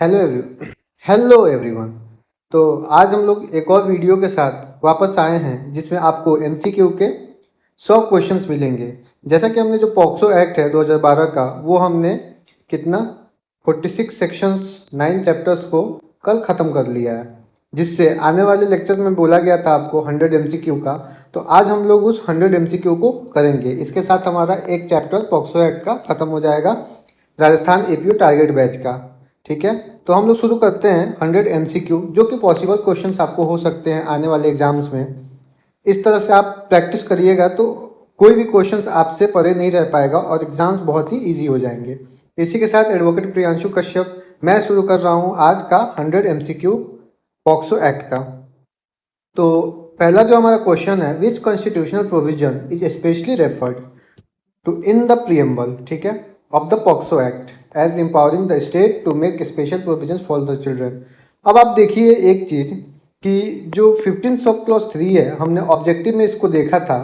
Hello everyone. तो आज हम लोग एक और वीडियो के साथ वापस आए हैं जिसमें आपको एमसीक्यू के 100 क्वेश्चंस मिलेंगे। जैसा कि हमने जो पॉक्सो एक्ट है 2012 का वो हमने कितना 46 सेक्शंस 9 चैप्टर्स को कल ख़त्म कर लिया है, जिससे आने वाले लेक्चर में बोला गया था आपको 100 एमसीक्यू का। तो आज हम लोग उस 100 एमसीक्यू को करेंगे। इसके साथ हमारा एक चैप्टर पॉक्सो एक्ट का ख़त्म हो जाएगा, राजस्थान एपीओ टारगेट बैच का। ठीक है, तो हम लोग शुरू करते हैं 100 एमसीक्यू, जो कि पॉसिबल क्वेश्चंस आपको हो सकते हैं आने वाले एग्जाम्स में। इस तरह से आप प्रैक्टिस करिएगा तो कोई भी क्वेश्चंस आपसे परे नहीं रह पाएगा और एग्जाम्स बहुत ही इजी हो जाएंगे। इसी के साथ एडवोकेट प्रियांशु कश्यप मैं शुरू कर रहा हूँ आज का 100 एमसीक्यू पॉक्सो एक्ट का। तो पहला जो हमारा क्वेश्चन है, which constitutional provision is specially referred to in the preamble, ठीक है, of the POCSO act as empowering the state to make special provision for the children. अब आप देखिए एक चीज़ कि जो 15 सब क्लॉज 3 है, हमने ऑब्जेक्टिव में इसको देखा था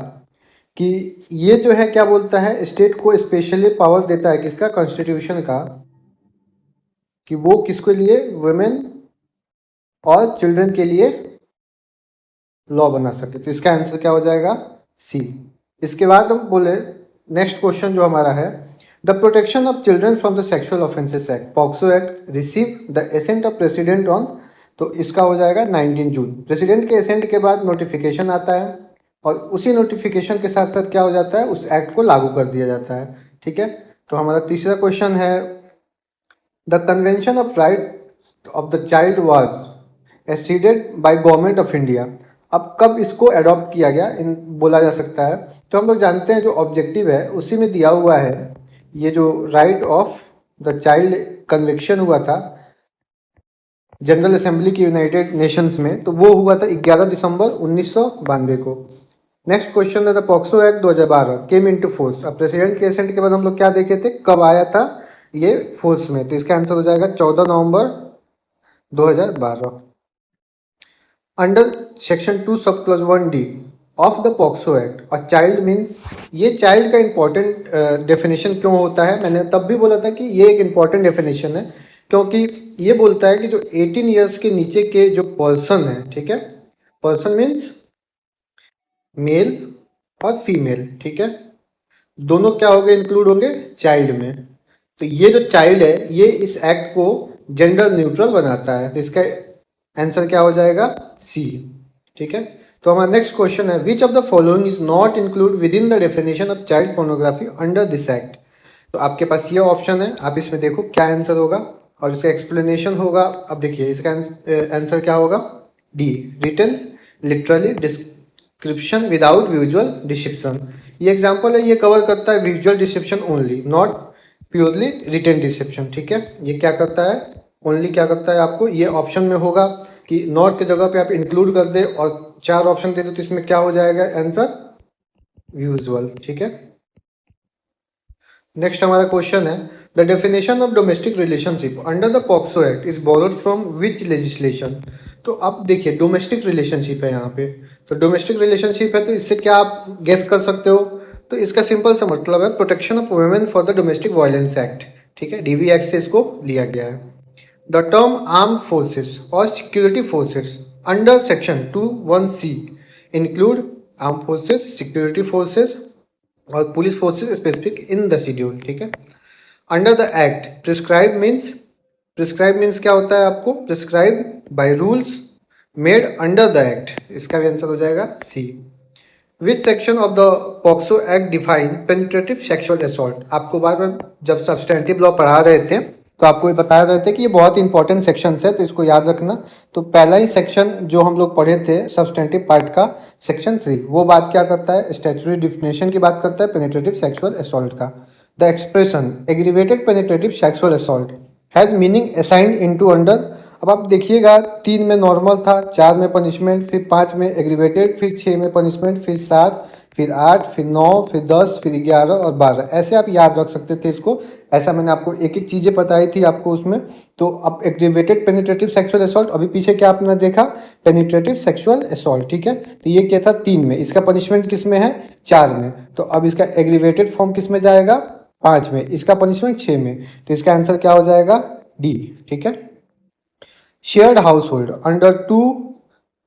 कि ये जो है क्या बोलता है, स्टेट को स्पेशली पावर देता है किसका, कॉन्स्टिट्यूशन का, कि वो किसके लिए, वुमेन और चिल्ड्रन के लिए लॉ बना सके। तो इसका आंसर क्या हो जाएगा, सी। इसके बाद हम बोले नेक्स्ट क्वेश्चन जो हमारा है, the protection of children from the sexual offences act POCSO act receive the ascent of president on. तो इसका हो जाएगा 19 जून। प्रेसिडेंट के एसेंट के बाद नोटिफिकेशन आता है और उसी नोटिफिकेशन के साथ साथ क्या हो जाता है, उस एक्ट को लागू कर दिया जाता है। ठीक है, तो हमारा तीसरा क्वेश्चन है, the convention of right of the child was acceded by government of India. अब कब इसको अडॉप्ट किया गया इन बोला जा सकता है, तो हम लोग जानते हैं जो ऑब्जेक्टिव है उसी में दिया हुआ है, ये जो right of the child convection हुआ था जनरल असेंबली की यूनाइटेड नेशंस में, तो वो हुआ था 11 दिसंबर 1992 को। नेक्स्ट क्वेश्चन है, the POCSO act 2012 came into force. अब प्रेसिडेंट के एसेंट के बाद हम लोग क्या देखे थे, कब आया था ये फोर्स में, तो इसका आंसर हो जाएगा 14 नवंबर 2012। Under section 2 sub clause 1D of the POCSO act और चाइल्ड मीन्स, ये चाइल्ड का इंपॉर्टेंट डेफिनेशन क्यों होता है, मैंने तब भी बोला था कि ये एक इंपॉर्टेंट डेफिनेशन है क्योंकि ये बोलता है कि जो 18 ईयर्स के नीचे के जो पर्सन है, ठीक है, पर्सन मीन्स मेल और फीमेल, ठीक है, दोनों क्या हो गए, इंक्लूड होंगे चाइल्ड में। तो ये जो चाइल्ड है ये इस एक्ट को जेंडर न्यूट्रल बनाता है, तो इसका आंसर क्या हो जाएगा, सी। ठीक है, तो हमारा नेक्स्ट क्वेश्चन है, which of the following is not include with in the definition of child pornography under this act. तो आपके पास ये ऑप्शन है, आप इसमें देखो क्या आंसर होगा और इसका एक्सप्लेनेशन होगा। अब देखिए इसका आंसर क्या होगा, D, written literally description without visual description. ये एग्जाम्पल है, ये कवर करता है visual description only, not purely written description. ठीक है, ये क्या करता है, ओनली क्या करता है, आपको ये ऑप्शन में होगा कि नॉट के जगह पे आप इंक्लूड कर दे और 4 ऑप्शन दे दो, तो इसमें क्या हो जाएगा आंसर, विजुअल। ठीक है, नेक्स्ट हमारा क्वेश्चन है, the definition of domestic relationship under the POCSO act is borrowed from which legislation. तो अब देखिए डोमेस्टिक रिलेशनशिप है यहाँ पे, तो डोमेस्टिक रिलेशनशिप है तो इससे क्या आप गेस कर सकते हो, तो इसका सिंपल सा मतलब है protection of women for the domestic violence act. ठीक है, डीवी एक्ट से इसको लिया गया है। द टर्म आर्म्ड फोर्सेस और security forces under section 21C include arm forces, security forces और police forces specific in the schedule. ठीक है, under the act prescribe means, prescribe means क्या होता है आपको, prescribe by rules made under the act, इसका भी आंसर हो जाएगा C. Which section of the POCSO act define penetrative sexual assault. आपको बार बार जब सब्सटेंटिव लॉ पढ़ा रहे थे तो आपको ये बता रहे थे कि ये बहुत इंपॉर्टेंट सेक्शन है, तो इसको याद रखना। तो पहला ही सेक्शन जो हम लोग पढ़े थे सब्सटेंटिव पार्ट का, सेक्शन 3, वो बात क्या करता है, स्टैट्यूटरी डिफिनेशन की बात करता है पेनिट्रेटिव सेक्सुअल असॉल्ट का। The expression aggravated penetrative sexual assault has meaning assigned into under. अब आप देखिएगा 3 में नॉर्मल था, 4 में पनिशमेंट, फिर 5 में एग्रीवेटेड, फिर 6 में पनिशमेंट, फिर 7, फिर 8, फिर 9, फिर 10, फिर 11 और 12, ऐसे आप याद रख सकते थे इसको। ऐसा मैंने आपको एक एक चीज़ें बताई थी आपको उसमें। तो अब एग्रीवेटेड पेनिट्रेटिव सेक्सुअल असॉल्ट, अभी पीछे क्या आपने देखा, पेनिट्रेटिव सेक्सुअल असॉल्ट। ठीक है, तो ये क्या था 3 में, इसका पनिशमेंट किस में है, 4 में। तो अब इसका एग्रीवेटेड फॉर्म किस में जाएगा, 5 में, इसका पनिशमेंट 6 में, तो इसका आंसर क्या हो जाएगा, डी। ठीक है, shared household under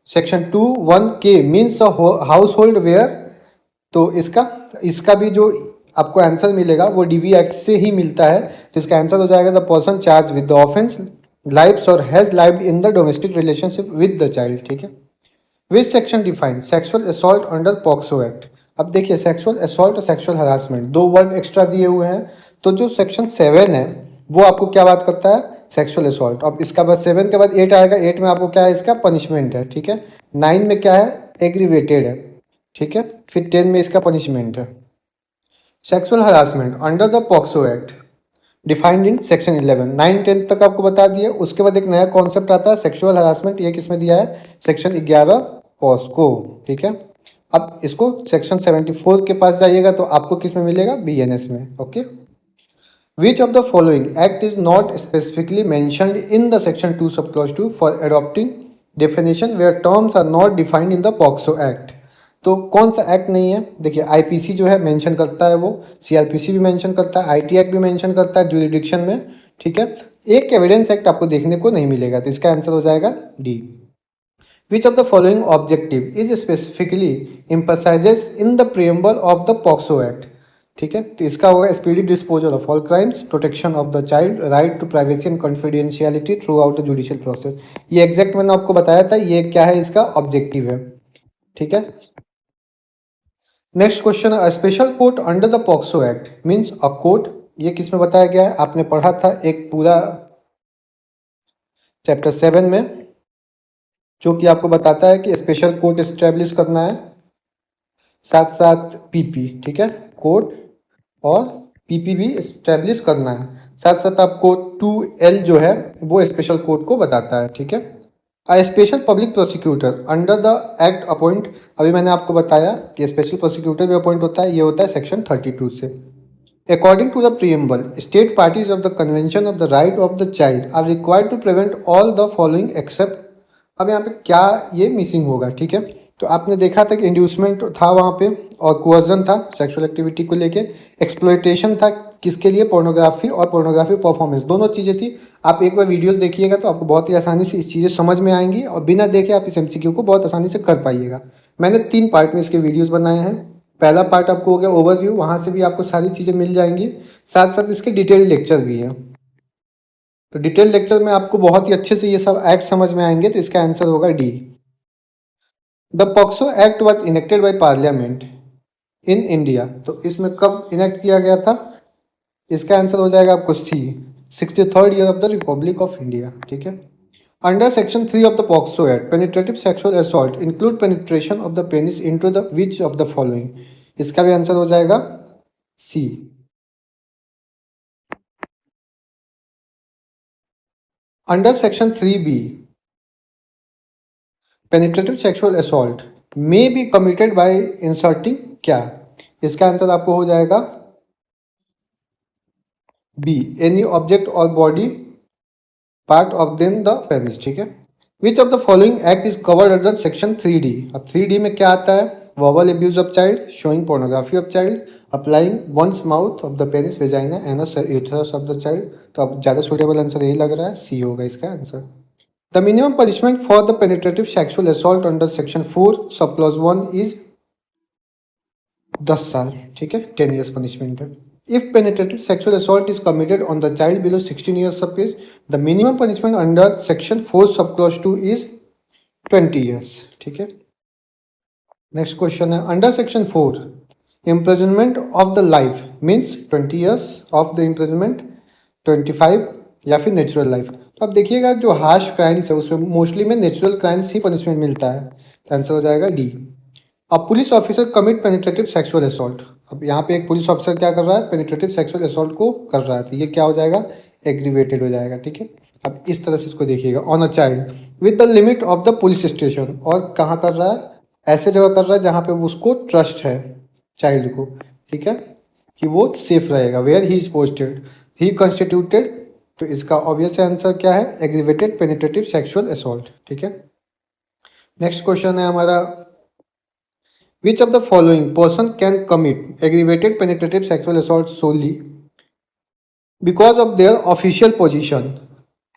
section 2(1)(k) means household where. तो इसका भी जो आपको आंसर मिलेगा वो डीवी एक्ट से ही मिलता है। तो इसका आंसर हो जाएगा the person charge with the offence lives और has lived in the domestic relationship with the child. ठीक है। Which section define sexual assault under POCSO act. अब देखिए सेक्सुअल असॉल्ट और सेक्सुअल हरासमेंट दो वर्ड एक्स्ट्रा दिए हुए हैं। तो जो सेक्शन 7 है वो आपको क्या बात करता है, सेक्सुअल असॉल्ट। अब इसका बाद 7 के बाद 8 आएगा। 8 में आपको क्या है, इसका पनिशमेंट है। ठीक है। 9 में क्या है, एग्रीवेटेड है। ठीक है। फिर 10 में इसका पनिशमेंट है। Sexual harassment under the POCSO act defined in section 11। 9-10 तक आपको बता दिया। उसके बाद एक नया कॉन्सेप्ट आता है सेक्सुअल हरासमेंट। ये किसमें दिया है, सेक्शन 11 पॉस्को। ठीक है। अब इसको सेक्शन 74 के पास जाइएगा तो आपको किस में मिलेगा, बीएनएस में। Okay. Which of the following act is not specifically mentioned in the section 2 sub clause 2 for adopting definition where terms are not defined in the POCSO act. तो कौन सा एक्ट नहीं है, देखिए आईपीसी जो है मेंशन करता है, वो सीआरपीसी भी मेंशन करता है, आईटी एक्ट भी मेंशन करता है ज्यूरिडिक्शन में। ठीक है। एक एविडेंस एक्ट आपको देखने को नहीं मिलेगा। तो इसका आंसर हो जाएगा D. Which of the following objective is specifically emphasizes in the preamble of the POCSO act. ठीक है। तो इसका होगा speedy disposal of all crimes, protection of the child, right to privacy and confidentiality throughout the judicial process. ये exact मैंने आपको बताया था, ये क्या है, इसका ऑब्जेक्टिव है। ठीक है। Next question, special court under the POCSO act means a court. ये किस में बताया गया है, आपने पढ़ा था एक पूरा चैप्टर 7 में, जो कि आपको बताता है कि स्पेशल कोर्ट एस्टेब्लिश करना है, साथ साथ पीपी। ठीक है। कोर्ट और पीपी भी एस्टेब्लिश करना है, साथ साथ आपको 2L जो है वो स्पेशल कोर्ट को बताता है। ठीक है। A special public prosecutor under the act appoint, अभी मैंने आपको बताया कि स्पेशल प्रोसिक्यूटर भी अपॉइंट होता है, ये होता है सेक्शन 32 से। According to the preamble state parties of the convention of the right of the child are required to prevent all the following except. अब यहाँ पे क्या ये मिसिंग होगा। ठीक है। तो आपने देखा था कि इंड्यूसमेंट था वहाँ पे, और कोअर्जन था सेक्सुअल एक्टिविटी को लेके, एक्सप्लॉयटेशन था किसके लिए, पोर्नोग्राफी और पोर्नोग्राफी परफॉर्मेंस, दोनों चीज़ें थी। आप एक बार वीडियोस देखिएगा तो आपको बहुत ही आसानी से इस चीज़ें समझ में आएंगी, और बिना देखे आप इस एमसीक्यू को बहुत आसानी से कर पाइएगा। मैंने 3 पार्ट में इसके वीडियोस बनाए हैं। पहला पार्ट आपको हो गया ओवरव्यू, वहाँ से भी आपको सारी चीज़ें मिल जाएंगी, साथ साथ इसके डिटेल लेक्चर भी हैं। तो डिटेल लेक्चर में आपको बहुत ही अच्छे से ये सब एक्ट समझ में आएंगे। तो इसका आंसर होगा D. The POCSO act was enacted by parliament in India. तो इसमें कब इनेक्ट किया गया था, इसका आंसर हो जाएगा आपको C, 63rd year of the republic of India. ठीक है। Under section 3 of the POCSO act penetrative sexual assault include penetration of the penis into the which of the following. इसका भी आंसर हो जाएगा C. Under section 3B penetrative sexual assault may be committed by inserting क्या, इसका answer आपको हो जाएगा B, any object और body part of them the penis. ठीक है। Which of the following act is covered under section 3D। अब 3D में क्या आता है, verbal abuse of child, showing pornography of child, applying one's mouth of the penis vagina and uterus of the child. तो अब ज़्यादा suitable answer यही लग रहा है, सी होगा इसका answer. The minimum punishment for the penetrative sexual assault under section 4 सब क्लॉज 1 इज 10 साल। ठीक है। 10 years पनिशमेंट है। If penetrative sexual assault is committed on the child below 16 years of age, the minimum punishment under section 4 subclause 2 is 20 years. ठीक है। Next question है, under section 4 imprisonment of the life means 20 years of the imprisonment, 25 या फिर natural life. तो अब देखिएगा जो harsh crimes है उसमें मोस्टली में नेचुरल क्राइम्स ही पनिशमेंट मिलता है। तो आंसर हो जाएगा डी। अब police officer commit penetrative sexual assault. अब यहाँ पे एक पुलिस ऑफिसर क्या कर रहा है, पेनिट्रेटिव सेक्सुअल असॉल्ट को कर रहा है, तो ये क्या हो जाएगा, एग्रीवेटेड हो जाएगा। ठीक है। अब इस तरह से इसको देखिएगा, on a child with the limit of the police station, और कहाँ कर रहा है, ऐसे जगह कर रहा है जहाँ पे उसको ट्रस्ट है चाइल्ड को। ठीक है। कि वो सेफ रहेगा, where he is posted he constituted. तो इसका ऑब्वियस आंसर क्या है, एग्रीवेटेड पेनिट्रेटिव सेक्सुअल असॉल्ट। ठीक है। नेक्स्ट क्वेश्चन है हमारा, which of the following person can commit aggravated penetrative sexual assault solely because of their official position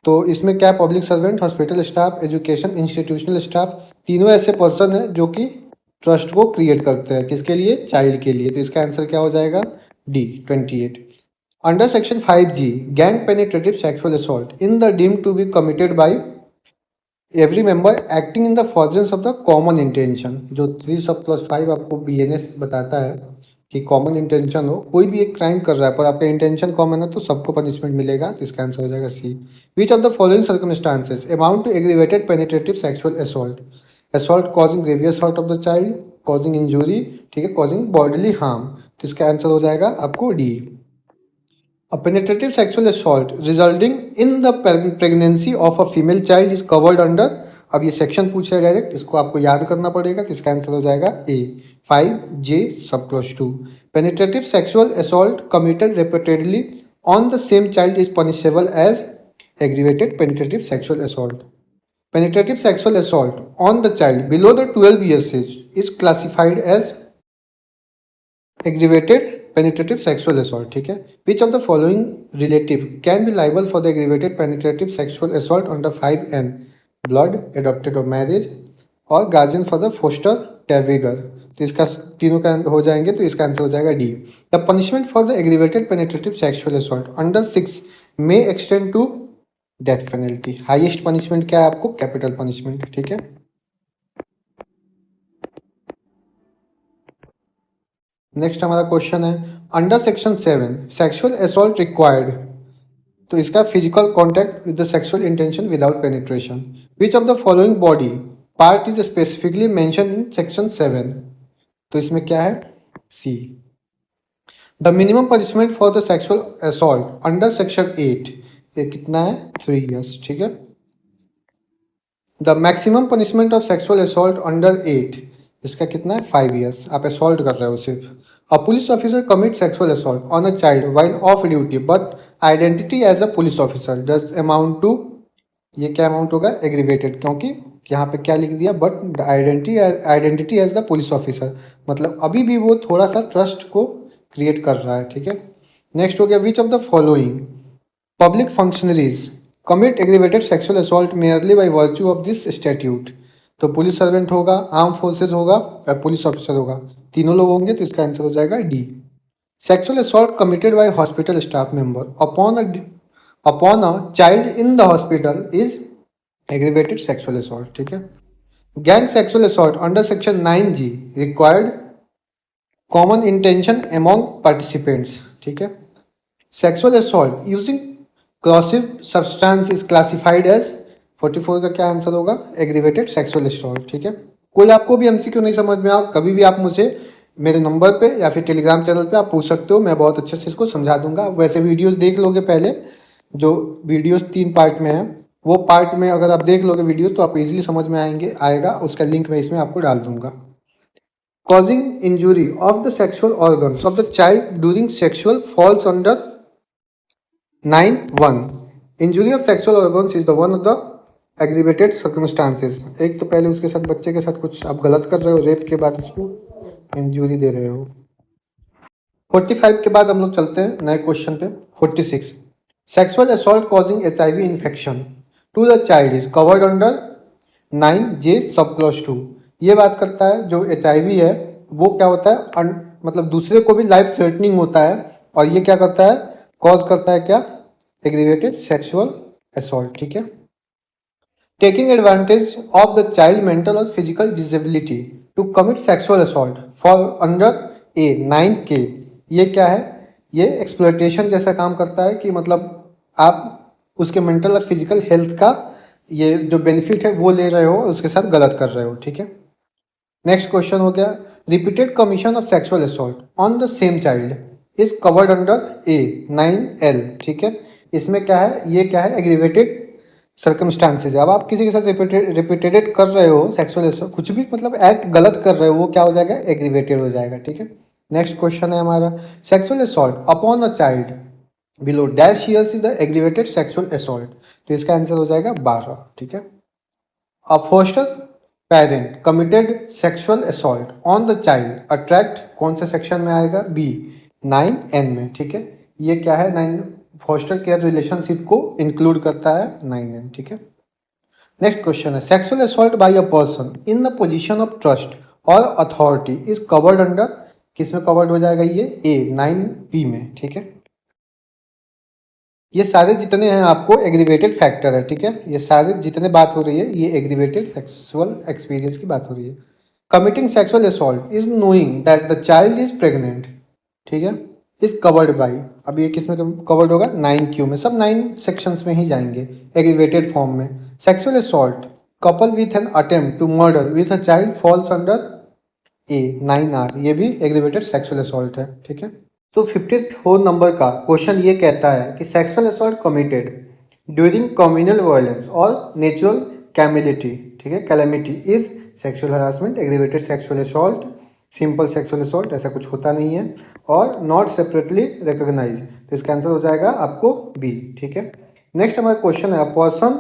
तो इसमें क्या है, public servant, hospital staff, education institutional staff, तीनों ऐसे पर्सन हैं जो कि ट्रस्ट को क्रिएट करते हैं, किसके लिए, चाइल्ड के लिए। तो इसका आंसर क्या हो जाएगा, D 28। Under section 5G, gang penetrative sexual assault in the deem to be committed by every member acting in the furtherance of the common intention. जो 3+5 आपको BNS बताता है कि कॉमन इंटेंशन हो, कोई भी एक क्राइम कर रहा है पर आपका इंटेंशन कॉमन है तो सबको पनिशमेंट मिलेगा। तो इसका आंसर हो जाएगा C. Which of the following circumstances amount to aggravated penetrative sexual assault, assault causing grievous hurt of the child, causing injury, ठीक है, कॉजिंग बॉडीली हार्म। तो इसका आंसर हो जाएगा आपको D. A penetrative sexual assault resulting in the pregnancy of a female child is covered under, अब ये section पूछ रहा है डायरेक्ट, इसको आपको याद करना पड़ेगा। तो इसका आंसर हो जाएगा ए 5J सब+2। Penetrative sexual assault committed repeatedly on the same child is punishable as aggravated penetrative sexual assault. Penetrative sexual assault on the child below the 12 years age is classified as aggravated penetrative sexual assault, ठीक है। Which of the following relative can be liable for the aggravated penetrative sexual assault under 5N, blood, adopted or marriage, और guardian for the foster caregiver। तो इसका तीनों का हो जाएंगे, तो इसका आंसर हो जाएगा D. The punishment for the aggravated penetrative sexual assault under 6 may extend to death penalty. Highest punishment क्या है आपको, कैपिटल पनिशमेंट, ठीक है। नेक्स्ट हमारा क्वेश्चन है, under section 7 sexual assault required, तो इसका physical contact with the sexual intention without penetration. Which of the following body part is specifically mention in section 7, तो इसमें क्या है, C. The minimum punishment for the sexual assault under section 8, ये कितना है, 3 years, ठीक है। The maximum punishment of sexual assault under 8, इसका कितना है, 5 years। आप असॉल्ट कर रहे हो सिर्फ। A police officer commit sexual assault on a child while off duty but identity as a police officer does amount to, ये क्या अमाउंट होगा, एग्रीवेटेड, क्योंकि यहाँ पे क्या लिख दिया, but the identity as the police officer, मतलब अभी भी वो थोड़ा सा ट्रस्ट को क्रिएट कर रहा है, ठीक है। नेक्स्ट हो गया, विच of the following public functionaries commit aggravated sexual assault merely by virtue of this statute. तो पुलिस सर्वेंट होगा, आर्म फोर्सेज होगा, या पुलिस ऑफिसर होगा, तीनों लोग होंगे। तो इसका आंसर हो जाएगा D. Sexual assault committed by hospital staff member upon a child in the hospital is aggravated sexual assault, ठीक है। Gang sexual assault under section 9G required common intention among participants, ठीक है। Sexual assault using corrosive substance is classified as 44 का क्या answer होगा, aggravated sexual assault, ठीक है। कोई आपको भी MCQ नहीं समझ में आ, कभी भी आप मुझे मेरे नंबर पे या फिर टेलीग्राम चैनल पे आप पूछ सकते हो, मैं बहुत अच्छे से इसको समझा दूंगा। वैसे वीडियोस देख लोगे पहले, जो वीडियोस 3 पार्ट में है, वो पार्ट में अगर आप देख लोगे वीडियो तो आप इजीली समझ में आएगा। उसका लिंक मैं इसमें आपको डाल दूंगा। Causing injury of the sexual organs of the child during sexual falls under 9(1). Injury of sexual organs is the one of the aggravated circumstances. एक तो पहले उसके साथ, बच्चे के साथ कुछ आप गलत कर रहे हो, रेप के बाद उसको इंजुरी दे रहे हो। 45 के बाद हम लोग चलते हैं नए क्वेश्चन पे। 46 sexual assault causing HIV infection to the child is covered under 9J सब+2। ये बात करता है जो HIV है वो क्या होता है, मतलब दूसरे को भी लाइफ थ्रेटनिंग होता है, और ये क्या करता है, कॉज करता है क्या, एग्रीवेटेड सेक्सुअल असॉल्ट, ठीक है। Taking advantage of the child mental और physical disability to commit sexual assault for under A 9K, ये क्या है, ये एक्सप्लॉयटेशन जैसा काम करता है कि मतलब आप उसके मेंटल और फिजिकल हेल्थ का ये जो बेनिफिट है वो ले रहे हो, उसके साथ गलत कर रहे हो, ठीक है। नेक्स्ट क्वेश्चन हो गया, repeated commission of sexual assault on the same child is covered under A 9L, ठीक है। इसमें क्या है, ये क्या है, एग्रीवेटेड सर्कमस्टांसेज। अब आप किसी के साथ रिपीटेड कर रहे हो सेक्सुअल असॉल्ट, कुछ भी मतलब एक्ट गलत कर रहे हो, वो क्या हो जाएगा, एग्रीवेटेड हो जाएगा, ठीक है। नेक्स्ट क्वेश्चन है हमारा, sexual assault upon a child below dash years is the aggravated sexual assault. तो इसका आंसर हो जाएगा 12, ठीक है। A foster parent committed sexual assault on the child attract कौन से सेक्शन में आएगा, B 9N में, ठीक है। ये क्या है, फॉस्टर केयर रिलेशनशिप को इंक्लूड करता है 9N, ठीक है। नेक्स्ट क्वेश्चन है sexual assault by a person in the position of trust और अथॉरिटी इज कवर्ड अंडर, किस में कवर्ड हो जाएगा ये, ए 9P में, ठीक है। ये सारे जितने हैं आपको एग्रीवेटेड फैक्टर है, ठीक है। ये सारे जितने बात हो रही है ये एग्रीवेटेड सेक्सुअल एक्सपीरियंस की बात हो रही है। Committing sexual assault is knowing that the child is pregnant, ठीक है, इज कवर्ड बाई, अब ये किस में कवर्ड होगा, 9Q में, सब 9 सेक्शंस में ही जाएंगे एग्रीवेटेड फॉर्म में। Sexual assault couple with an attempt to murder with a child falls under a 9R, ये भी एग्रीवेटेड सेक्सुअल असॉल्ट है, ठीक है। तो 54 नंबर का क्वेश्चन ये कहता है कि sexual assault committed during communal violence और नेचुरल कैमिलिटी, ठीक है, calamity is sexual harassment, aggravated sexual assault, simple sexual assault, ऐसा कुछ होता नहीं है, और नॉट सेपरेटली रिकॉग्नाइज, तो इसका आंसर हो जाएगा आपको बी, ठीक है। नेक्स्ट हमारा क्वेश्चन है person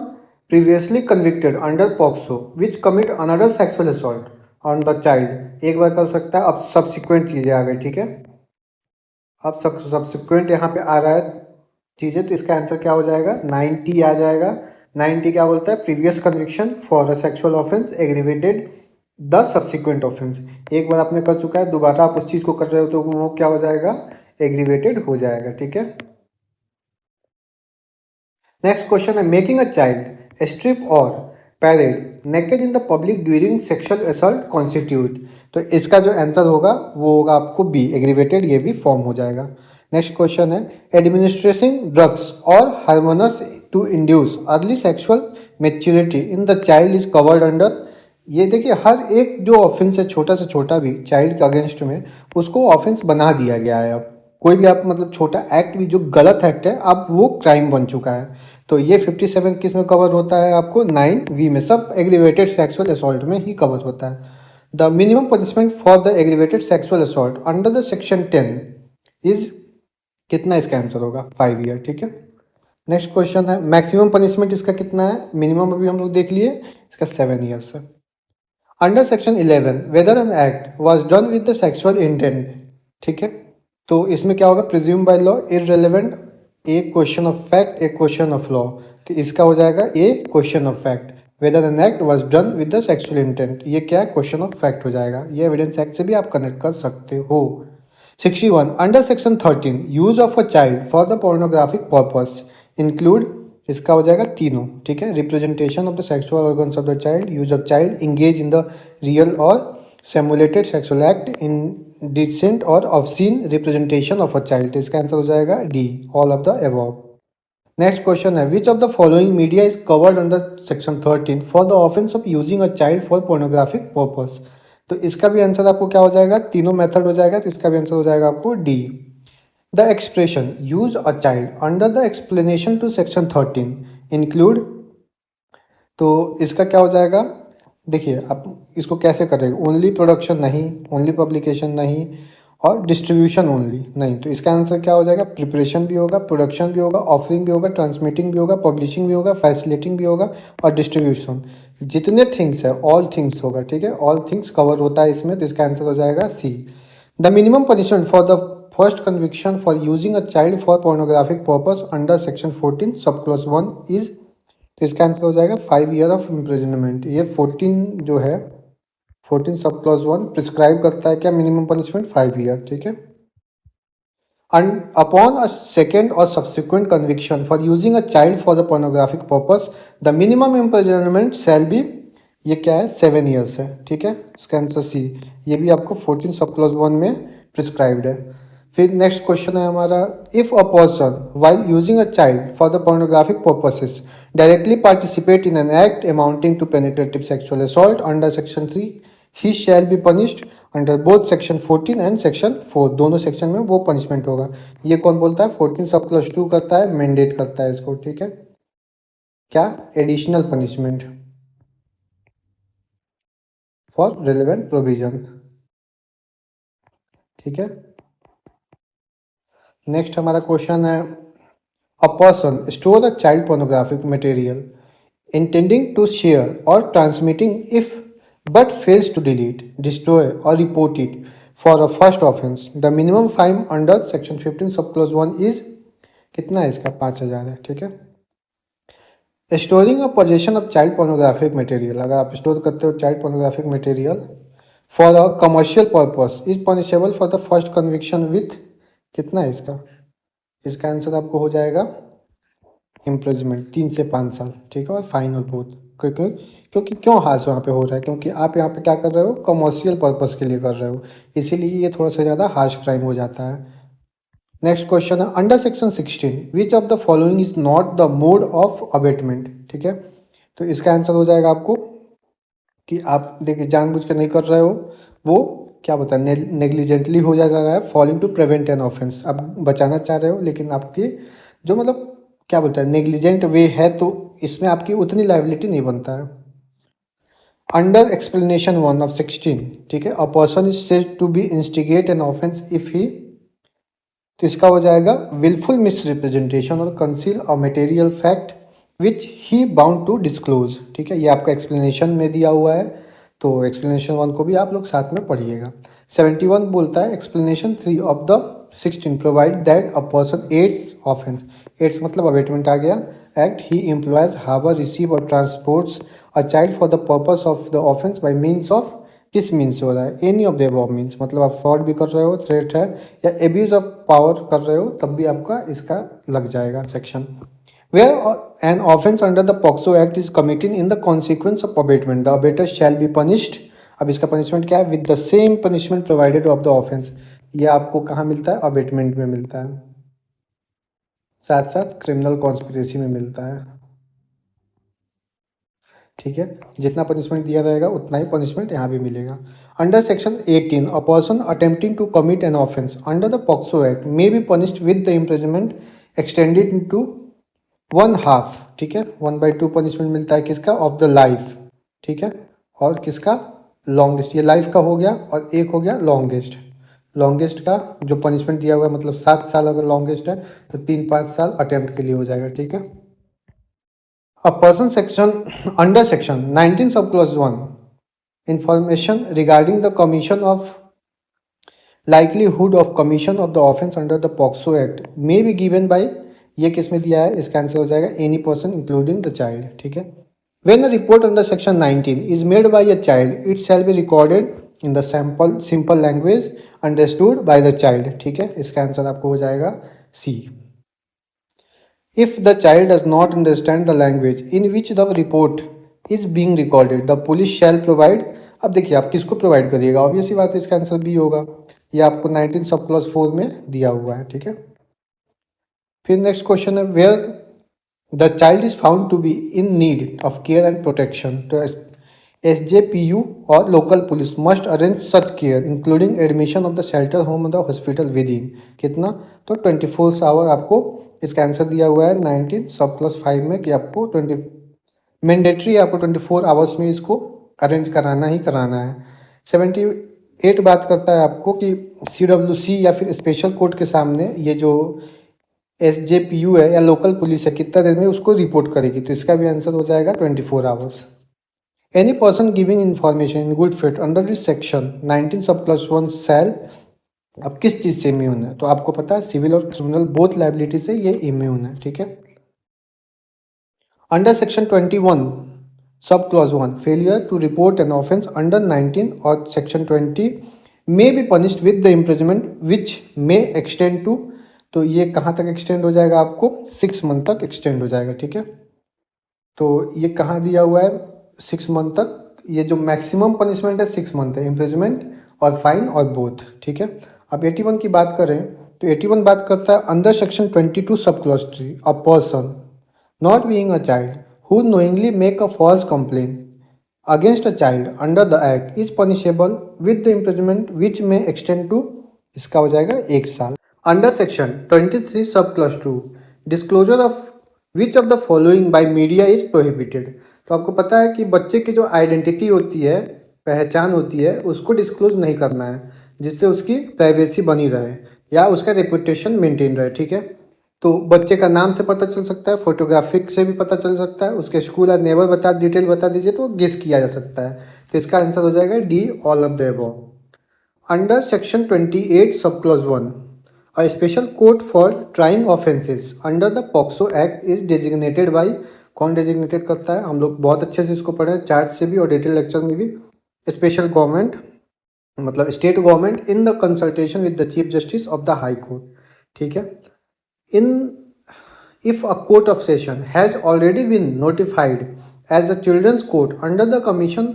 previously convicted under POCSO which commit another sexual assault on the child, एक बार कर सकता है, अब सब्सिक्वेंट चीज़ें आ गई, ठीक है। अब सब्सिक्वेंट यहाँ पे आ रहा है चीज़ें, तो इसका आंसर क्या हो जाएगा, 9T आ जाएगा। 9T क्या बोलता है, previous conviction for a sexual offence aggravated the subsequent offence, एक बार आपने कर चुका है, दोबारा आप उस चीज़ को कर रहे हो तो वो क्या हो जाएगा, एग्रीवेटेड हो जाएगा, ठीक है। नेक्स्ट क्वेश्चन है मेकिंग अ चाइल्ड स्ट्रिप और parade naked in the public during sexual assault constitute, तो इसका जो आंसर होगा वो होगा आपको बी, एग्रीवेटेड, ये भी फॉर्म हो जाएगा। नेक्स्ट क्वेश्चन है एडमिनिस्ट्रेटिंग ड्रग्स और hormones to induce early sexual maturity in the child is covered under, ये देखिए हर एक जो ऑफेंस है छोटा से छोटा भी चाइल्ड के अगेंस्ट में उसको ऑफेंस बना दिया गया है। अब कोई भी आप मतलब छोटा एक्ट भी जो गलत एक्ट है अब वो क्राइम बन चुका है, तो ये 57 किस में कवर होता है आपको, 9V में, सब एग्रीवेटेड सेक्सुअल असॉल्ट में ही कवर होता है। The minimum punishment for the aggravated sexual assault under the section 10 is, कितना इसका आंसर होगा, 5 ईयर, ठीक है। नेक्स्ट क्वेश्चन है मैक्सिमम पनिशमेंट इसका कितना है, मिनिमम अभी हम लोग देख लिए, इसका 7 ईयर्स है। Under section 11 whether an act was done with the sexual intent, ठीक है, तो इसमें क्या होगा, presume by law, irrelevant, a question of fact, a question of law, तो इसका हो जाएगा a question of fact, whether an act was done with the sexual intent, ये क्या है, क्वेश्चन ऑफ फैक्ट हो जाएगा, ये एविडेंस एक्ट से भी आप कनेक्ट कर सकते हो। 61 under section 13 use of a child for the pornographic purpose include, इसका हो जाएगा तीनों, ठीक है, representation of the sexual organs of the child, use of child engage in the real or simulated sexual act, indecent or obscene representation of a child, इसका answer हो जाएगा D, all of the above. Next question है which of the following media is covered under section 13 for the offence of using a child for pornographic purpose, तो इसका भी answer आपको क्या हो जाएगा, तीनों मेथड हो जाएगा, तो इसका भी आंसर हो जाएगा आपको D. The expression use a child under the explanation to section 13 include, तो इसका क्या हो जाएगा, देखिए आप इसको कैसे करेंगे, ओनली प्रोडक्शन नहीं, ओनली पब्लिकेशन नहीं, और डिस्ट्रीब्यूशन ओनली नहीं, तो इसका आंसर क्या हो जाएगा, प्रिपरेशन भी होगा, प्रोडक्शन भी होगा, ऑफरिंग भी होगा, ट्रांसमिटिंग भी होगा, पब्लिशिंग भी होगा, फैसिलिटिंग भी होगा, और डिस्ट्रीब्यूशन, जितने थिंग्स है ऑल थिंग्स होगा, ठीक है, ऑल थिंग्स कवर होता है इसमें, तो इसका आंसर हो जाएगा C. The minimum punishment for the first conviction for using a child for pornographic purpose under section 14 sub clause 1 is, तो इसका आंसर हो जाएगा 5 ईयर ऑफ इम्प्रिजनमेंट, ये 14 जो है 14 सब क्लॉज 1 प्रिस्क्राइब करता है क्या, मिनिमम पनिशमेंट 5 ईयर, ठीक है। And upon a second or subsequent conviction for using a child for the pornographic purpose, the minimum imprisonment shall be, ये क्या है, 7 ईयर्स है, ठीक है, इसका आंसर सी, ये भी आपको 14 सब क्लॉज 1 में प्रिस्क्राइब्ड है। फिर नेक्स्ट क्वेश्चन है हमारा if a person while using a child for the pornographic purposes directly participate in an act amounting to penetrative sexual assault under section 3 he shall be punished under both section 14 and section 4, दोनों section में वो punishment होगा। ये कौन बोलता है, 14 sub clause 2 करता है, मैंडेट करता है इसको, ठीक है, क्या, additional punishment for relevant provision, ठीक है। नेक्स्ट हमारा क्वेश्चन है a person store a child pornographic material intending to share or transmitting if but fails to delete, destroy or report it for a first offense. The minimum fine under section 15 subclause 1 is कितना है इसका, 5,000 है। ठीक है। Storing a possession of child pornographic material, अगर आप store करते हो child pornographic material for a commercial purpose is punishable for the first conviction with, कितना है इसका, इसका आंसर आपको हो जाएगा इम्प्रिजमेंट 3 से 5 साल। ठीक है, और फाइन और बोथ। क्योंकि क्योंकि क्यों हाश वहाँ पे हो रहा है, क्योंकि आप यहाँ पे क्या कर रहे हो, कमर्शियल पर्पस के लिए कर रहे हो, इसीलिए ये थोड़ा सा ज़्यादा हार्श क्राइम हो जाता है। नेक्स्ट क्वेश्चन है under section 16 which of the following is not the mode of abetment. ठीक है, तो इसका आंसर हो जाएगा आपको कि आप देखिए जानबूझ कर नहीं कर रहे हो, वो क्या बता नेग्लिजेंटली हो जा रहा है, falling to prevent an offence, आप बचाना चाह रहे हो लेकिन आपकी जो मतलब क्या बोलता है नेग्लिजेंट वे है, तो इसमें आपकी उतनी लाइबिलिटी नहीं बनता है। अंडर एक्सप्लेनेशन 1 ऑफ 16, ठीक है, a person is said to be instigate an offence if he, तो इसका हो जाएगा विलफुल मिसरिप्रेजेंटेशन और conceal a material fact which he bound to disclose. ठीक है, ये आपका एक्सप्लेनेशन में दिया हुआ है, तो एक्सप्लेनेशन 1 को भी आप लोग साथ में पढ़िएगा। 71 बोलता है explanation 3 of the 16 provide that a person aids offence, aids मतलब अबेटमेंट आ गया, act he employs harbour receive और transports a child for the purpose of the offence by means of, किस मीन्स हो रहा है, any of the above means, मतलब आप फ्रॉड भी कर रहे हो, थ्रेट है, या एब्यूज ऑफ पावर कर रहे हो, तब भी आपका इसका लग जाएगा section. Where an offence under the POCSO act is committed in the consequence of abetment the abettor shall be punished, अब इसका पनिशमेंट क्या है, with the same punishment provided of the offence, ये आपको कहाँ मिलता है, अबेटमेंट में मिलता है, साथ साथ क्रिमिनल कॉन्स्पिरेसी में मिलता है। ठीक है, जितना पनिशमेंट दिया जाएगा उतना ही पनिशमेंट यहाँ भी मिलेगा। Under section 18 a person attempting to commit an offence under the POCSO act may be punished with the imprisonment extended to 1/2। ठीक है, 1/2 पनिशमेंट मिलता है किसका, ऑफ द लाइफ। ठीक है, और किसका, लॉन्गेस्ट, ये लाइफ का हो गया, और एक हो गया लॉन्गेस्ट, लॉन्गेस्ट का जो पनिशमेंट दिया हुआ है मतलब 7 साल अगर लॉन्गेस्ट है तो 3-5 साल अटेम्प्ट के लिए हो जाएगा। ठीक है, a person section under section 19 subclause 1 information regarding the commission of likelihood of commission of the offense under the POCSO Act may be given by, ये किस में दिया है, इसका आंसर हो जाएगा any person including the child। ठीक है, when a report under section 19 is made by a child it shall be recorded in the simple language understood by the child। ठीक है, इसका आंसर आपको हो जाएगा C। If the child does not understand the language in which the report is being recorded, the police shall provide, अब देखिए आप किसको प्रोवाइड करिएगा, ऑब्वियस ही बात है इसका आंसर बी होगा, ये आपको 19 सब क्लॉज 4 में दिया हुआ है। ठीक है, फिर नेक्स्ट क्वेश्चन है where the child is found to be in need of care and protection, तो SJPU और local police must arrange such care including admission of the shelter home the hospital within, कितना, तो 24 our आपको इसका answer दिया हुआ है 19 सब प्लस 5 में कि आपको 20 मैंडेटरी, आपको 24 आवर्स में इसको अरेंज कराना ही कराना है। 78 बात करता है आपको कि CWC या फिर स्पेशल कोर्ट के सामने ये जो SJPU है या लोकल पुलिस है कितना देर में उसको रिपोर्ट करेगी, तो इसका भी आंसर हो जाएगा 24 hours. Any person giving information in good faith under this section 19 सब प्लस 1 सेल, अब किस चीज़ से इम्यून है, तो आपको पता है सिविल और क्रिमिनल बोथ लाइबिलिटी से ये इम्यून है। ठीक है, under section 21 sub clause 1 failure to report an offence under 19 और section 20 may be punished with the imprisonment which may extend to, तो ये कहाँ तक एक्सटेंड हो जाएगा, आपको 6 मंथ तक एक्सटेंड हो जाएगा। ठीक है, तो ये कहाँ दिया हुआ है 6 मंथ तक, ये जो मैक्सिमम पनिशमेंट है 6 मंथ है, इम्प्रिजमेंट और फाइन और बोथ। ठीक है, अब 81 की बात करें तो 81 बात करता है अंडर सेक्शन 22 सब clause 3 a person not being a child who knowingly make a false complaint against a child under the act is punishable with the imprisonment which may extend to, इसका हो जाएगा 1 साल। अंडर सेक्शन 23 सब clause 2 disclosure of which of the following by media is prohibited, तो आपको पता है कि बच्चे की जो आइडेंटिटी होती है, पहचान होती है, उसको डिस्क्लोज नहीं करना है जिससे उसकी प्राइवेसी बनी रहे या उसका रेपुटेशन मेंटेन रहे। ठीक है, तो बच्चे का नाम से पता चल सकता है, फोटोग्राफिक से भी पता चल सकता है, उसके स्कूल और नेबर डिटेल बता दीजिए तो गेस किया जा सकता है, तो इसका आंसर हो जाएगा D all of the above. Under section 28 sub clause 1 A special court for trying offenses under the POCSO Act is designated by, कौन डेजिग्नेटेड करता है? हम लोग बहुत अच्छे से इसको पढ़े हैं चार्ट से भी और डिटेल लेक्चर में भी। स्पेशल गवर्नमेंट मतलब state government in the consultation with the chief justice of the high court, ठीक है। In if a court of session has already been notified as a children's court under the commission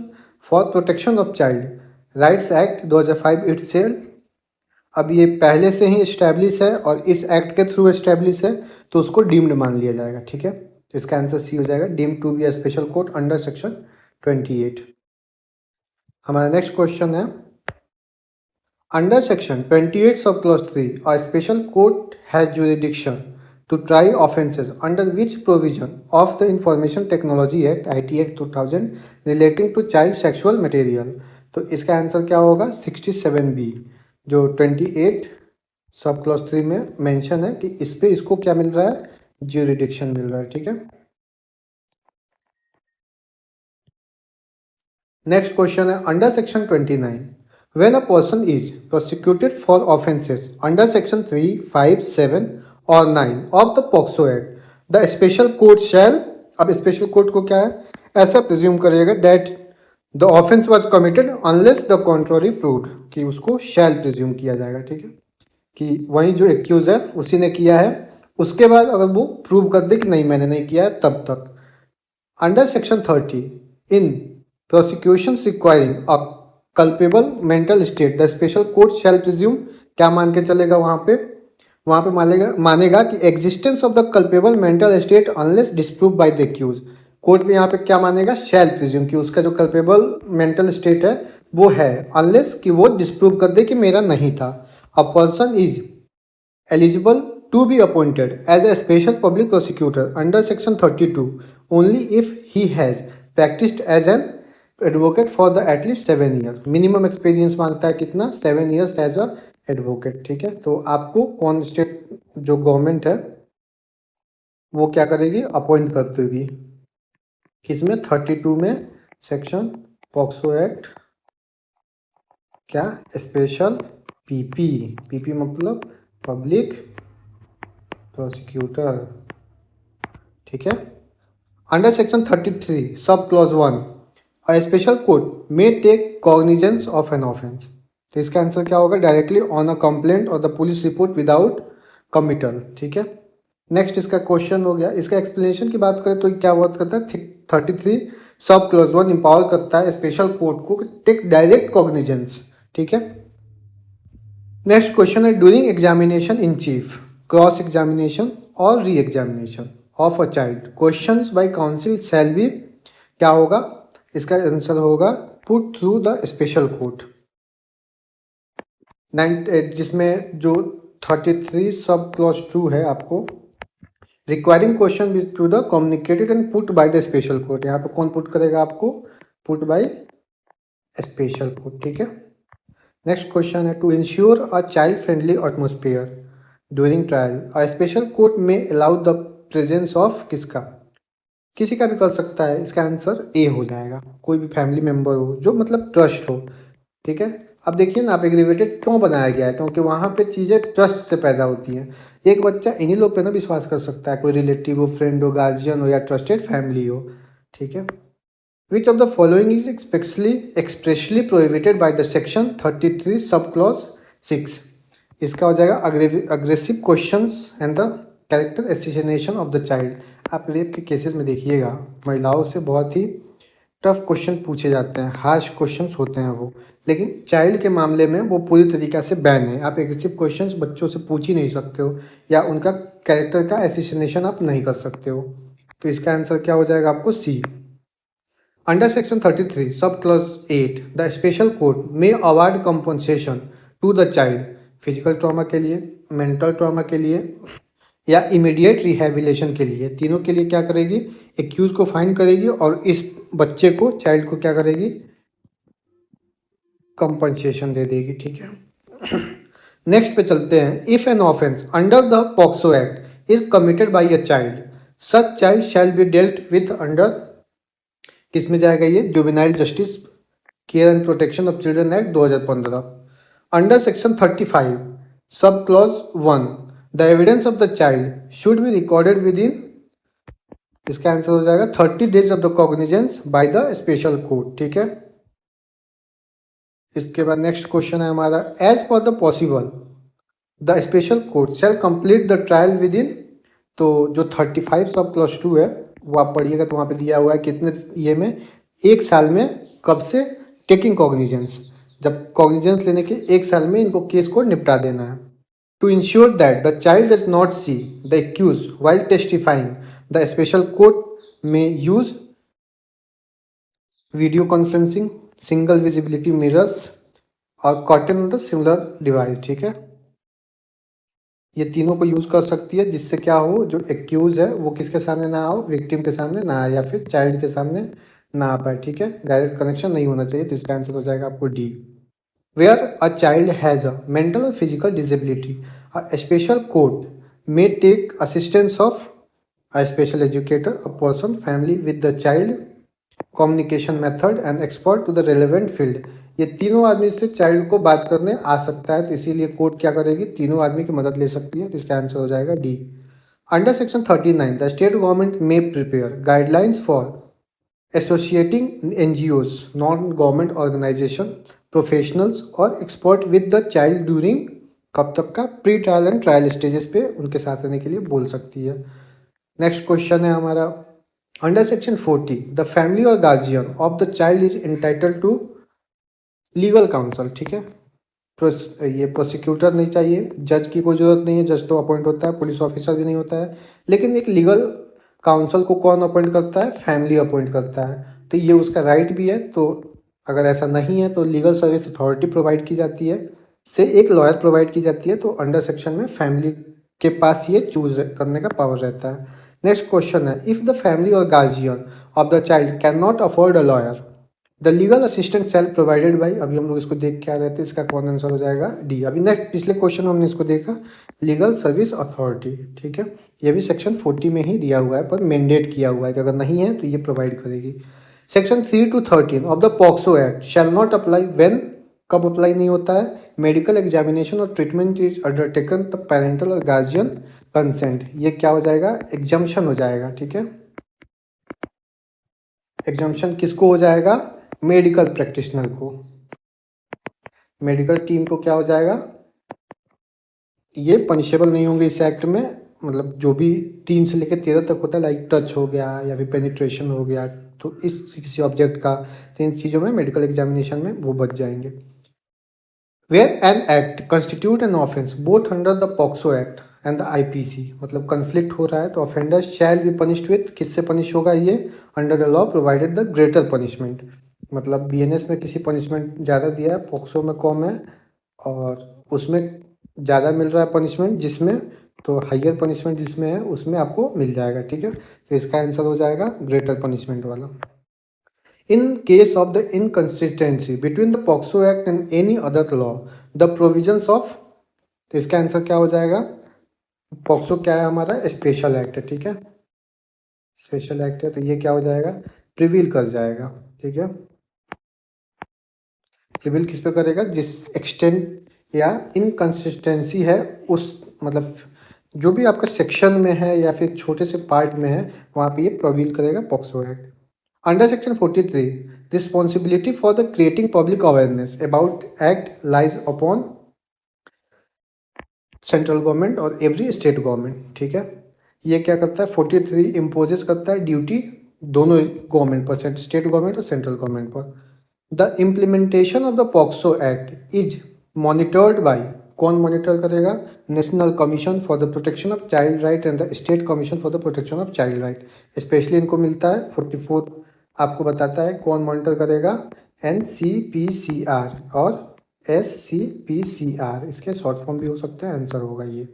for protection of child rights act 2005 itself, अब ये पहले से ही establish है और इस act के थ्रू इस्टेब्लिश है तो उसको डीम्ड मान लिया जाएगा, ठीक है। तो इसका आंसर सी हो जाएगा, deemed to be a special court under section 28। हमारा नेक्स्ट क्वेश्चन है, under section 28 sub clause 3 a special court has jurisdiction to try offences under which provision of the information technology act IT act 2000 relating to child sexual material. तो इसका answer क्या होगा? 67B, जो 28 sub clause 3 में mention है कि इस पे इसको क्या मिल रहा है? ज्यूरिडिक्शन मिल रहा है, ठीक है। नेक्स्ट क्वेश्चन है, under section 29 when a person is prosecuted for offences under section 3, 5, 7 और 9 of the POCSO act the special court शैल, अब स्पेशल कोर्ट को क्या है? ऐसा प्रिज्यूम करेगा that the offence was committed unless the contrary proved, कि उसको शैल प्रिज्यूम किया जाएगा, ठीक है, कि वही जो एक्यूज है उसी ने किया है, उसके बाद अगर वो प्रूव कर दे कि नहीं मैंने नहीं किया है तब तक। Under section 30 in prosecutions requiring a culpable mental state the special court shall presume, क्या मान के चलेगा वहाँ पे मानेगा कि existence of the culpable mental state unless disprove by the accused. Court में यहाँ पे क्या मानेगा? शैल प्रिज्यूम, कि उसका जो कल्पेबल मेंटल स्टेट है वो है, अनलेस कि वो डिस्प्रूव कर दे कि मेरा नहीं था। A person is eligible to be appointed as a special public prosecutor under section 32 only if he has practised as an advocate for the at least 7 year. Minimum experience मांगता है कितना? 7 ईयर्स एज अ एडवोकेट, ठीक है। तो आपको कौन state जो government है वो क्या करेगी? अपॉइंट कर देगी, किसमें? 32 में सेक्शन पॉक्सो एक्ट, क्या? स्पेशल पीपी मतलब पब्लिक प्रोसिक्यूटर, ठीक है। Under section 33 sub clause 1 a special court may take cognizance of an offence, तो इसका आंसर क्या होगा? डायरेक्टली ऑन अ कंप्लेंट और the police report without committal, ठीक है। नेक्स्ट इसका क्वेश्चन हो गया। इसका एक्सप्लेनेशन की बात करें तो क्या बात करता है? 33 सब क्लॉज 1 इंपावर करता है स्पेशल कोर्ट को टेक डायरेक्ट कॉग्निजेंस, ठीक है। नेक्स्ट क्वेश्चन है, during examination in chief, cross examination और re examination of a child questions by counsel shall be, क्या होगा? इसका आंसर होगा put through the special court. जिसमें जो 33 सब क्लॉज 2 है आपको requiring question with to the communicated and put by the special court, यहाँ पे कौन पुट करेगा आपको? पुट बाय स्पेशल कोर्ट, ठीक है। नेक्स्ट क्वेश्चन है, to ensure a child friendly atmosphere during trial a special court में अलाउ द प्रेजेंस ऑफ, किसका? किसी का भी कर सकता है। इसका आंसर ए हो जाएगा, कोई भी फैमिली मेम्बर हो जो मतलब ट्रस्ट हो, ठीक है। अब देखिए ना, आप एग्रीवेटेड क्यों बनाया गया है? क्योंकि वहाँ पे चीज़ें ट्रस्ट से पैदा होती हैं। एक बच्चा इन्हीं लोग पे ना विश्वास कर सकता है, कोई रिलेटिव हो, फ्रेंड हो, गार्जियन हो या ट्रस्टेड फैमिली हो, ठीक है। Which of the following is expressly prohibited by the section 33 sub clause 6, इसका हो जाएगा aggressive questions and the character assassination of the child. आप रेप के केसेस में देखिएगा महिलाओं से बहुत ही टफ क्वेश्चन पूछे जाते हैं, हार्श क्वेश्चंस होते हैं वो, लेकिन चाइल्ड के मामले में वो पूरी तरीक़ा से बैन है। आप एग्रेसिव क्वेश्चंस बच्चों से पूछ ही नहीं सकते हो या उनका कैरेक्टर का एसिनेशन आप नहीं कर सकते हो। तो इसका आंसर क्या हो जाएगा आपको? सी। Under section 33 sub clause 8 the special court may award compensation to the child physical trauma के लिए, मेंटल ट्रॉमा के लिए या इमीडिएट रिहेबिलिटेशन के लिए, तीनों के लिए क्या करेगी? एक्यूज को फाइन करेगी और इस बच्चे को, चाइल्ड को क्या करेगी? कंपनसेशन दे देगी, ठीक है। नेक्स्ट पे चलते हैं, if N offence under the POCSO act is committed by a child such child shall be dealt with under, किस में जाएगा ये? Juvenile justice care and protection of children act 2015। Under section 35 सब clause 1, the evidence of the child should be recorded with in, इसका answer हो जाएगा 30 days of the cognizance bye the special court. ठीक है, इसके बाद नेक्स्ट क्वेश्चन है हमारा, as per the possible the special court shall complete the trial within, तो जो 35 सब क्लॉज 2 है वो आप पढ़िएगा तो वहाँ पे दिया हुआ है कितने ये में, एक साल में, कब से, टेकिंग कॉग्निजेंस, जब कॉग्निजेंस लेने के एक साल में इनको केस को निपटा देना है। To ensure that the child does not see the accused while testifying, the special court may use video conferencing, single visibility mirrors or curtain the similar device. ठीक है, ये तीनों को यूज कर सकती है जिससे क्या हो, जो एक्यूज है वो किसके सामने ना आओ, विक्टिम के सामने ना आए या फिर चाइल्ड के सामने ना आ पाए। ठीक है, डायरेक्ट कनेक्शन नहीं होना चाहिए, तो इसका आंसर हो जाएगा आपको D. Where a child has a mental और physical disability, a special court may take assistance of a special educator, a person, family with the child, communication method and expert to the relevant field। ये तीनों आदमी से child को बात करने आ सकता है, तो इसीलिए कोर्ट क्या करेगी, तीनों आदमी की मदद ले सकती है, तो इसका आंसर हो जाएगा D. Under section 39 the state government may prepare guidelines for associating NGOs, non government organisation, professionals और expert with the child during, कब तक का, pre trial and trial stages पे उनके साथ रहने के लिए बोल सकती है। नेक्स्ट क्वेश्चन है हमारा, अंडर सेक्शन 40 द फैमिली और guardian of the child is entitle to legal counsel. ठीक है, ये प्रोसिक्यूटर नहीं चाहिए, जज की कोई जरूरत नहीं है, जज तो अपॉइंट होता है, पुलिस ऑफिसर भी नहीं होता है, लेकिन एक लीगल काउंसल को कौन अपॉइंट करता है, फैमिली अपॉइंट करता है, तो ये उसका राइट भी है। तो अगर ऐसा नहीं है तो लीगल सर्विस अथॉरिटी प्रोवाइड की जाती है, से एक लॉयर प्रोवाइड की जाती है, तो अंडर सेक्शन में फैमिली के पास ये चूज करने का पावर रहता है। नेक्स्ट क्वेश्चन है, इफ द फैमिली और guardian of the child can not afford a lawyer, the legal assistant cell provided by, अभी हम लोग इसको देख के आ रहे थे, इसका कौन आंसर हो जाएगा डी। अभी नेक्स्ट पिछले क्वेश्चन में हमने इसको देखा, लीगल सर्विस अथॉरिटी। ठीक है, ये भी सेक्शन 40 में ही दिया हुआ है, पर मैंडेट किया हुआ है कि अगर नहीं है तो ये प्रोवाइड करेगी। Section 3 to 13 of the POCSO act shall not apply when, कब अप्लाई नहीं होता है, मेडिकल एग्जामिनेशन और treatment is undertaken the parental और गार्जियन कंसेंट, ये क्या हो जाएगा, एग्जम्पशन हो जाएगा। ठीक है, एग्जम्पशन किसको हो जाएगा, मेडिकल प्रैक्टिशनर को, मेडिकल टीम को क्या हो जाएगा, ये पनिशेबल नहीं होंगे इस एक्ट में, मतलब जो भी 3 से लेकर 13 तक होता है, लाइक टच हो गया या फिर पेनिट्रेशन हो गया, तो इस किसी ऑब्जेक्ट का, तो इन चीज़ों में मेडिकल एग्जामिनेशन में वो बच जाएंगे। Where an act constitute an offence both under the POCSO act and the IPC, मतलब कन्फ्लिक्ट हो रहा है तो offender shall be punished with, किससे पनिश होगा ये, under the law provided the greater punishment, मतलब बीएनएस में किसी पनिशमेंट ज़्यादा दिया है, पॉक्सो में कम है, और उसमें ज़्यादा मिल रहा है पनिशमेंट जिसमें, तो हाइयर पनिशमेंट जिसमें है उसमें आपको मिल जाएगा। ठीक है, तो इसका आंसर हो जाएगा ग्रेटर पनिशमेंट वाला। In case of the inconsistency between the POCSO act and any other law the provisions of, तो इसका आंसर क्या हो जाएगा, पॉक्सो क्या है हमारा, स्पेशल एक्ट है। ठीक है, स्पेशल एक्ट है, तो ये क्या हो जाएगा, प्रिवील कर जाएगा। ठीक है, प्रिवील किस पे करेगा, जिस एक्सटेंट या इनकन्सिस्टेंसी है उस, मतलब जो भी आपका सेक्शन में है या फिर छोटे से पार्ट में है, वहाँ पे ये प्रोविल करेगा POCSO act. Under section 43 responsibility for the creating public awareness about act lies upon central government और एवरी स्टेट गवर्नमेंट। ठीक है, ये क्या करता है, 43 इम्पोजेस करता है ड्यूटी दोनों गवर्नमेंट पर, स्टेट गवर्नमेंट और सेंट्रल गवर्नमेंट पर। The implementation of the POCSO act is monitored by, कौन मॉनिटर करेगा, national commission for the protection of child right and the state commission for the protection of child right. Specially इनको मिलता है 44 आपको बताता है कौन मॉनिटर करेगा, NCPCR और SCPCR, इसके शॉर्ट फॉर्म भी हो सकते हैं, आंसर होगा ये।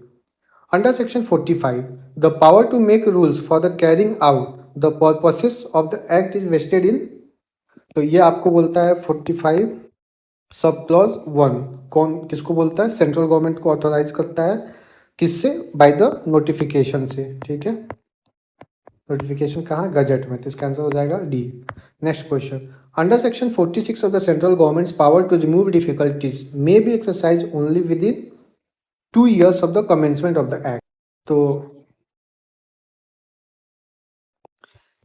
Under section 45 the power to make rules for the carrying out the purposes of the act is vested in, तो ये आपको बोलता है 45 सब क्लॉज 1, कौन किसको बोलता है, सेंट्रल गवर्नमेंट को ऑथोराइज करता है, किससे, बाय द नोटिफिकेशन से। ठीक है, नोटिफिकेशन कहाँ, गजट में, तो इसका आंसर हो जाएगा D. Next question, under section 46 of the central government's power to remove difficulties may be exercise only within, 2 years of the commencement of the act। तो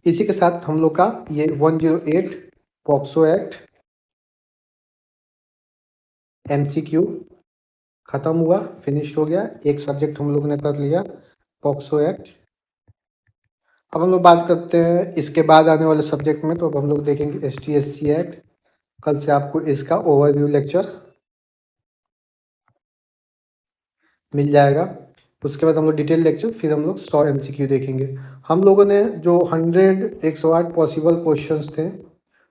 इसी के साथ हम लोग का ये 108 पॉक्सो एक्ट MCQ खत्म हुआ, फिनिश हो गया। एक सब्जेक्ट हम लोग ने कर लिया पॉक्सो एक्ट। अब हम लोग बात करते हैं इसके बाद आने वाले सब्जेक्ट में। तो अब हम लोग देखेंगे ST/SC एक्ट। कल से आपको इसका ओवरव्यू लेक्चर मिल जाएगा। उसके बाद हम लोग डिटेल लेक्चर, फिर हम लोग 100 MCQ देखेंगे। हम लोगों ने जो 108 पॉसिबल क्वेश्चंस थे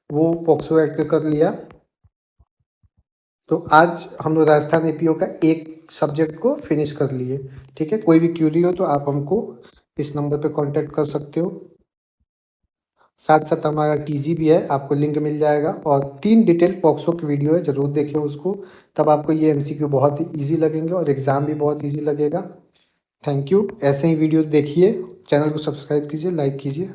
वो पॉक्सो एक्ट के कर लिया। तो आज हम लोग राजस्थान APO का एक सब्जेक्ट को फिनिश कर लिए। ठीक है, कोई भी क्यूरी हो तो आप हमको इस नंबर पे कांटेक्ट कर सकते हो। साथ साथ हमारा TG भी है, आपको लिंक मिल जाएगा। और 3 डिटेल पॉक्सो की वीडियो है, ज़रूर देखें उसको, तब आपको ये MCQ बहुत ही ईजी लगेंगे और एग्ज़ाम भी बहुत ईजी लगेगा। Thank you. ऐसे ही वीडियोस देखिए, चैनल को सब्सक्राइब कीजिए, लाइक कीजिए।